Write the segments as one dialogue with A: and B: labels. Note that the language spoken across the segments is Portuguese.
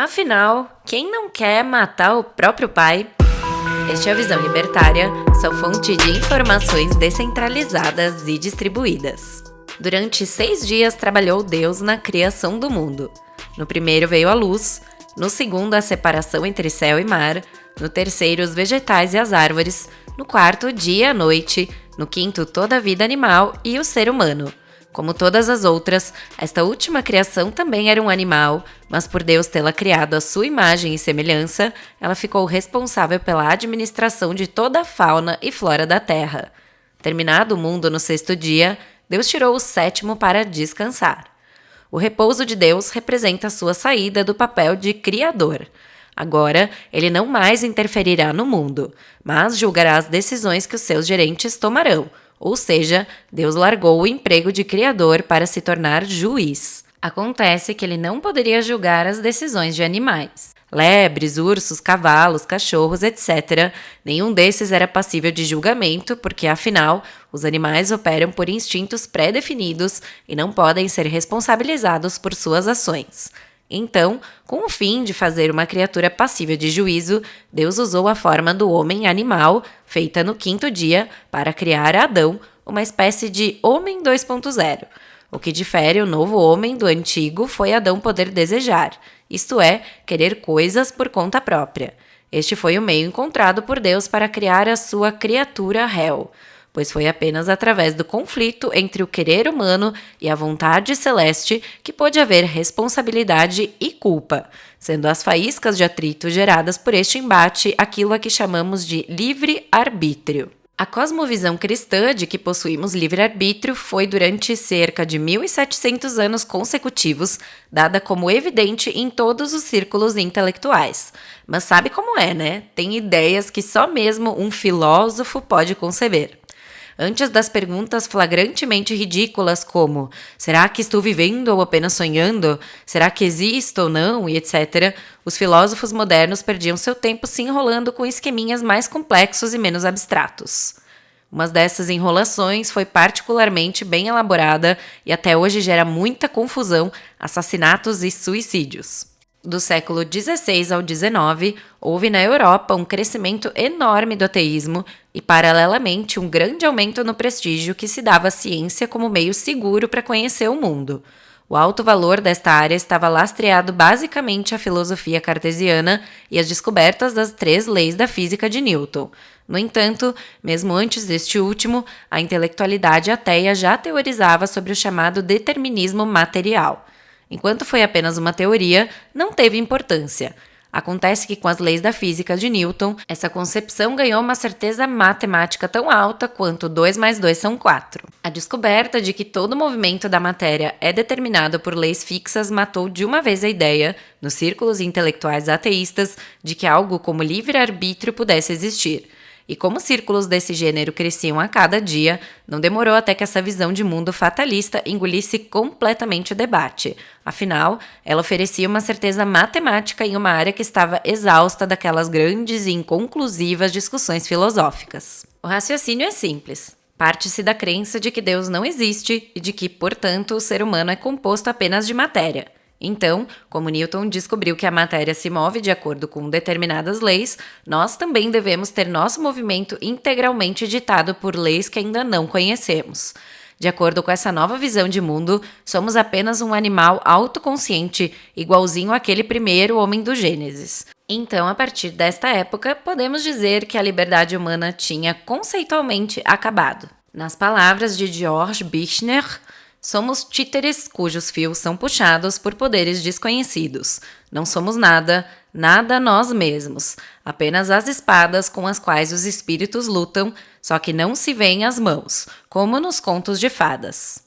A: Afinal, quem não quer matar o próprio pai? Este é a Visão Libertária, sua fonte de informações descentralizadas e distribuídas. Durante 6 dias trabalhou Deus na criação do mundo. No primeiro veio a luz, no segundo a separação entre céu e mar, no terceiro os vegetais e as árvores, no quarto o dia e a noite, no quinto toda a vida animal e o ser humano. Como todas as outras, esta última criação também era um animal, mas por Deus tê-la criado à sua imagem e semelhança, ela ficou responsável pela administração de toda a fauna e flora da terra. Terminado o mundo no 6º dia, Deus tirou o 7º para descansar. O repouso de Deus representa a sua saída do papel de criador. Agora, ele não mais interferirá no mundo, mas julgará as decisões que os seus gerentes tomarão. Ou seja, Deus largou o emprego de criador para se tornar juiz. Acontece que ele não poderia julgar as decisões de animais. Lebres, ursos, cavalos, cachorros, etc. Nenhum desses era passível de julgamento, porque, afinal, os animais operam por instintos pré-definidos e não podem ser responsabilizados por suas ações. Então, com o fim de fazer uma criatura passível de juízo, Deus usou a forma do homem animal, feita no 5º dia, para criar Adão, uma espécie de homem 2.0. O que difere o novo homem do antigo foi Adão poder desejar, isto é, querer coisas por conta própria. Este foi o meio encontrado por Deus para criar a sua criatura Hel, pois foi apenas através do conflito entre o querer humano e a vontade celeste que pôde haver responsabilidade e culpa, sendo as faíscas de atrito geradas por este embate aquilo a que chamamos de livre-arbítrio. A cosmovisão cristã de que possuímos livre-arbítrio foi durante cerca de 1.700 anos consecutivos dada como evidente em todos os círculos intelectuais. Mas sabe como é, né? Tem ideias que só mesmo um filósofo pode conceber. Antes das perguntas flagrantemente ridículas como será que estou vivendo ou apenas sonhando? Será que existo ou não? E etc., os filósofos modernos perdiam seu tempo se enrolando com esqueminhas mais complexos e menos abstratos. Uma dessas enrolações foi particularmente bem elaborada e até hoje gera muita confusão, assassinatos e suicídios. Do século XVI ao XIX, houve na Europa um crescimento enorme do ateísmo e, paralelamente, um grande aumento no prestígio que se dava à ciência como meio seguro para conhecer o mundo. O alto valor desta área estava lastreado basicamente à filosofia cartesiana e às descobertas das 3 leis da física de Newton. No entanto, mesmo antes deste último, a intelectualidade ateia já teorizava sobre o chamado determinismo material. Enquanto foi apenas uma teoria, não teve importância. Acontece que com as leis da física de Newton, essa concepção ganhou uma certeza matemática tão alta quanto 2 mais 2 são 4. A descoberta de que todo movimento da matéria é determinado por leis fixas matou de uma vez a ideia, nos círculos intelectuais ateístas, de que algo como livre-arbítrio pudesse existir. E como círculos desse gênero cresciam a cada dia, não demorou até que essa visão de mundo fatalista engolisse completamente o debate. Afinal, ela oferecia uma certeza matemática em uma área que estava exausta daquelas grandes e inconclusivas discussões filosóficas. O raciocínio é simples. Parte-se da crença de que Deus não existe e de que, portanto, o ser humano é composto apenas de matéria. Então, como Newton descobriu que a matéria se move de acordo com determinadas leis, nós também devemos ter nosso movimento integralmente ditado por leis que ainda não conhecemos. De acordo com essa nova visão de mundo, somos apenas um animal autoconsciente, igualzinho àquele primeiro homem do Gênesis. Então, a partir desta época, podemos dizer que a liberdade humana tinha conceitualmente acabado. Nas palavras de George Büchner, somos títeres cujos fios são puxados por poderes desconhecidos. Não somos nada, nada nós mesmos. Apenas as espadas com as quais os espíritos lutam, só que não se veem as mãos, como nos contos de fadas.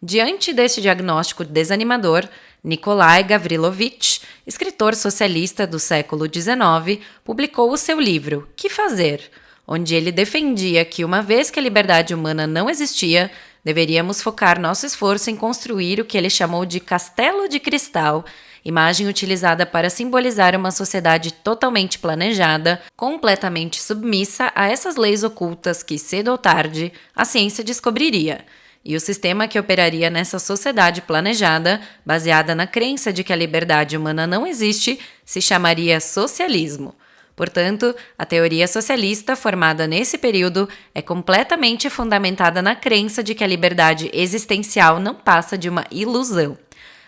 A: Diante deste diagnóstico desanimador, Nikolai Gavrilovich, escritor socialista do século XIX, publicou o seu livro Que Fazer?, onde ele defendia que, uma vez que a liberdade humana não existia, deveríamos focar nosso esforço em construir o que ele chamou de castelo de cristal, imagem utilizada para simbolizar uma sociedade totalmente planejada, completamente submissa a essas leis ocultas que, cedo ou tarde, a ciência descobriria. E o sistema que operaria nessa sociedade planejada, baseada na crença de que a liberdade humana não existe, se chamaria socialismo. Portanto, a teoria socialista formada nesse período é completamente fundamentada na crença de que a liberdade existencial não passa de uma ilusão.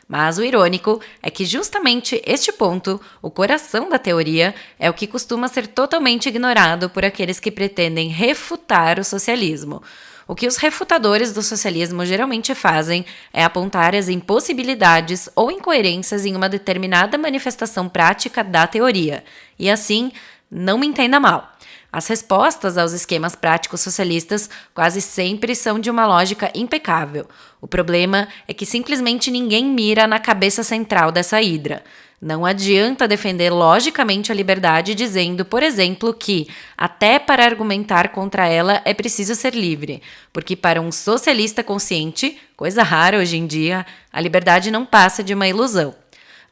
A: Mas o irônico é que justamente este ponto, o coração da teoria, é o que costuma ser totalmente ignorado por aqueles que pretendem refutar o socialismo. O que os refutadores do socialismo geralmente fazem é apontar as impossibilidades ou incoerências em uma determinada manifestação prática da teoria. E assim, não me entenda mal. As respostas aos esquemas práticos socialistas quase sempre são de uma lógica impecável. O problema é que simplesmente ninguém mira na cabeça central dessa hidra. Não adianta defender logicamente a liberdade dizendo, por exemplo, que até para argumentar contra ela é preciso ser livre, porque para um socialista consciente, coisa rara hoje em dia, a liberdade não passa de uma ilusão.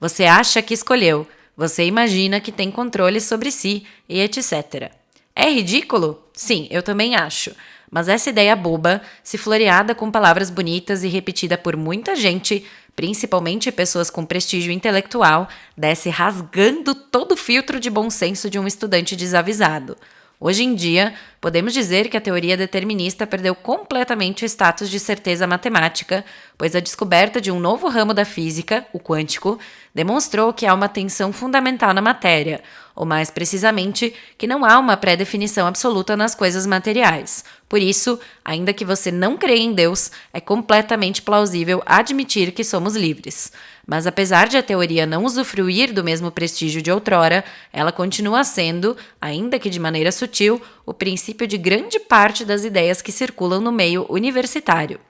A: Você acha que escolheu, você imagina que tem controle sobre si e etc. É ridículo? Sim, eu também acho. Mas essa ideia boba, se floreada com palavras bonitas e repetida por muita gente, principalmente pessoas com prestígio intelectual, desce rasgando todo o filtro de bom senso de um estudante desavisado. Hoje em dia, podemos dizer que a teoria determinista perdeu completamente o status de certeza matemática, pois a descoberta de um novo ramo da física, o quântico, demonstrou que há uma tensão fundamental na matéria, ou mais precisamente, que não há uma pré-definição absoluta nas coisas materiais. Por isso, ainda que você não creia em Deus, é completamente plausível admitir que somos livres. Mas apesar de a teoria não usufruir do mesmo prestígio de outrora, ela continua sendo, ainda que de maneira sutil, o princípio de grande parte das ideias que circulam no meio universitário.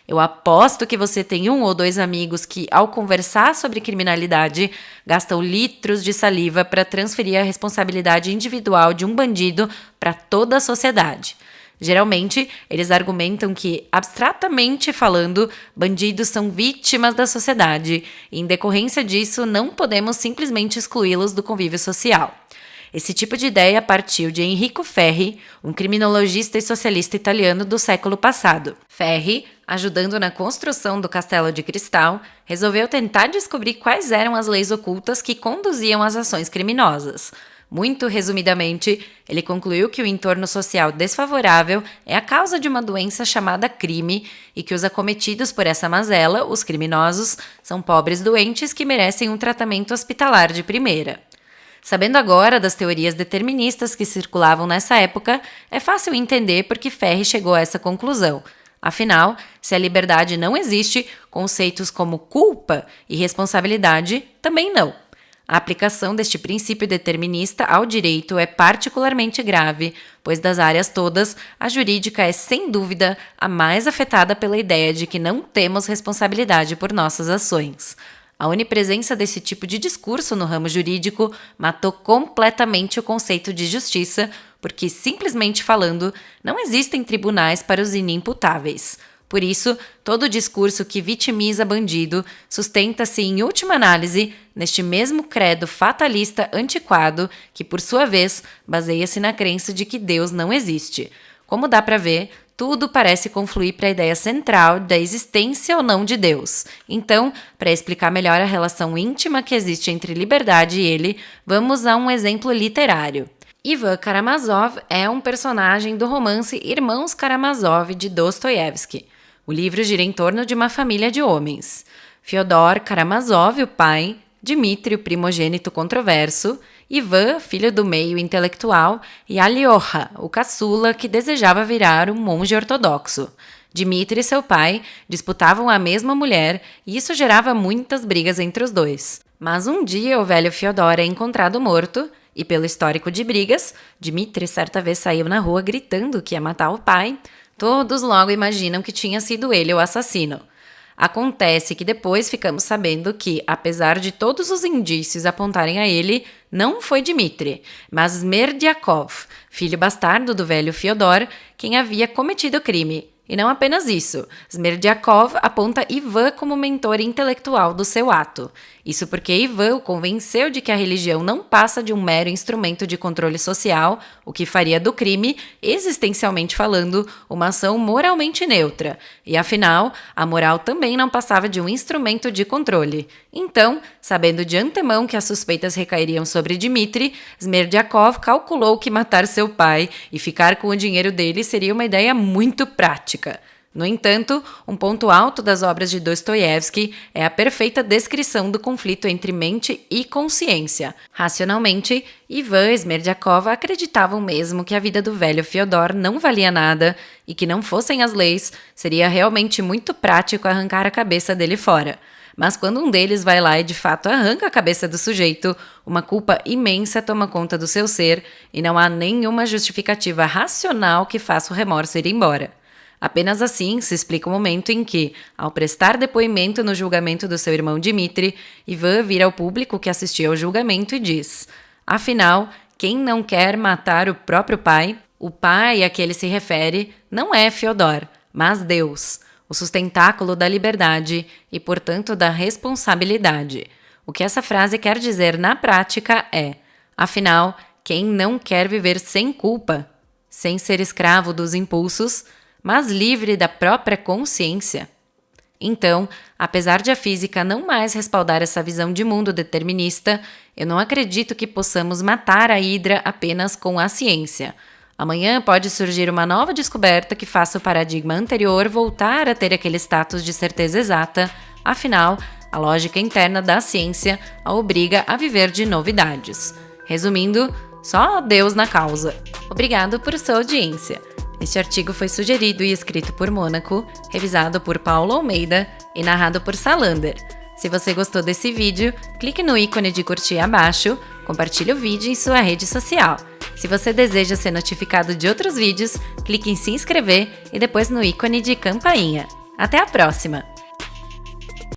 A: Eu aposto que você tem um ou dois amigos que, ao conversar sobre criminalidade, gastam litros de saliva para transferir a responsabilidade individual de um bandido para toda a sociedade. Geralmente, eles argumentam que, abstratamente falando, bandidos são vítimas da sociedade e, em decorrência disso, não podemos simplesmente excluí-los do convívio social. Esse tipo de ideia partiu de Enrico Ferri, um criminologista e socialista italiano do século passado. Ferri, ajudando na construção do Castelo de Cristal, resolveu tentar descobrir quais eram as leis ocultas que conduziam às ações criminosas. Muito resumidamente, ele concluiu que o entorno social desfavorável é a causa de uma doença chamada crime e que os acometidos por essa mazela, os criminosos, são pobres doentes que merecem um tratamento hospitalar de primeira. Sabendo agora das teorias deterministas que circulavam nessa época, é fácil entender por que Ferri chegou a essa conclusão. Afinal, se a liberdade não existe, conceitos como culpa e responsabilidade também não. A aplicação deste princípio determinista ao direito é particularmente grave, pois das áreas todas, a jurídica é sem dúvida a mais afetada pela ideia de que não temos responsabilidade por nossas ações. A onipresença desse tipo de discurso no ramo jurídico matou completamente o conceito de justiça, porque, simplesmente falando, não existem tribunais para os inimputáveis. Por isso, todo discurso que vitimiza bandido sustenta-se, em última análise, neste mesmo credo fatalista antiquado que, por sua vez, baseia-se na crença de que Deus não existe. Como dá para ver, tudo parece confluir para a ideia central da existência ou não de Deus. Então, para explicar melhor a relação íntima que existe entre liberdade e ele, vamos a um exemplo literário. Ivan Karamazov é um personagem do romance Irmãos Karamazov, de Dostoiévski. O livro gira em torno de uma família de homens. Fyodor Karamazov, o pai, Dmitri, o primogênito controverso, Ivan, filho do meio intelectual, e Alyosha, o caçula que desejava virar um monge ortodoxo. Dmitri e seu pai disputavam a mesma mulher e isso gerava muitas brigas entre os dois. Mas um dia o velho Fyodor é encontrado morto e, pelo histórico de brigas, Dmitri certa vez saiu na rua gritando que ia matar o pai. Todos logo imaginam que tinha sido ele o assassino. Acontece que depois ficamos sabendo que, apesar de todos os indícios apontarem a ele, não foi Dmitri, mas Smerdyakov, filho bastardo do velho Fyodor, quem havia cometido o crime. E não apenas isso, Smerdyakov aponta Ivan como mentor intelectual do seu ato. Isso porque Ivan o convenceu de que a religião não passa de um mero instrumento de controle social, o que faria do crime, existencialmente falando, uma ação moralmente neutra. E afinal, a moral também não passava de um instrumento de controle. Então, sabendo de antemão que as suspeitas recairiam sobre Dmitri, Smerdyakov calculou que matar seu pai e ficar com o dinheiro dele seria uma ideia muito prática. No entanto, um ponto alto das obras de Dostoiévski é a perfeita descrição do conflito entre mente e consciência. Racionalmente, Ivan e Smerdyakov acreditavam mesmo que a vida do velho Fyodor não valia nada e que não fossem as leis, seria realmente muito prático arrancar a cabeça dele fora. Mas quando um deles vai lá e de fato arranca a cabeça do sujeito, uma culpa imensa toma conta do seu ser e não há nenhuma justificativa racional que faça o remorso ir embora. Apenas assim se explica o momento em que, ao prestar depoimento no julgamento do seu irmão Dmitri, Ivan vira ao público que assistia ao julgamento e diz: afinal, quem não quer matar o próprio pai? O pai a que ele se refere não é Fyodor, mas Deus, o sustentáculo da liberdade e, portanto, da responsabilidade. O que essa frase quer dizer na prática é: afinal, quem não quer viver sem culpa, sem ser escravo dos impulsos, mas livre da própria consciência? Então, apesar de a física não mais respaldar essa visão de mundo determinista, eu não acredito que possamos matar a hidra apenas com a ciência. Amanhã pode surgir uma nova descoberta que faça o paradigma anterior voltar a ter aquele status de certeza exata, afinal, a lógica interna da ciência a obriga a viver de novidades. Resumindo, só Deus na causa. Obrigado por sua audiência. Este artigo foi sugerido e escrito por Mônaco, revisado por Paulo Almeida e narrado por Salander. Se você gostou desse vídeo, clique no ícone de curtir abaixo, compartilhe o vídeo em sua rede social. Se você deseja ser notificado de outros vídeos, clique em se inscrever e depois no ícone de campainha. Até a próxima!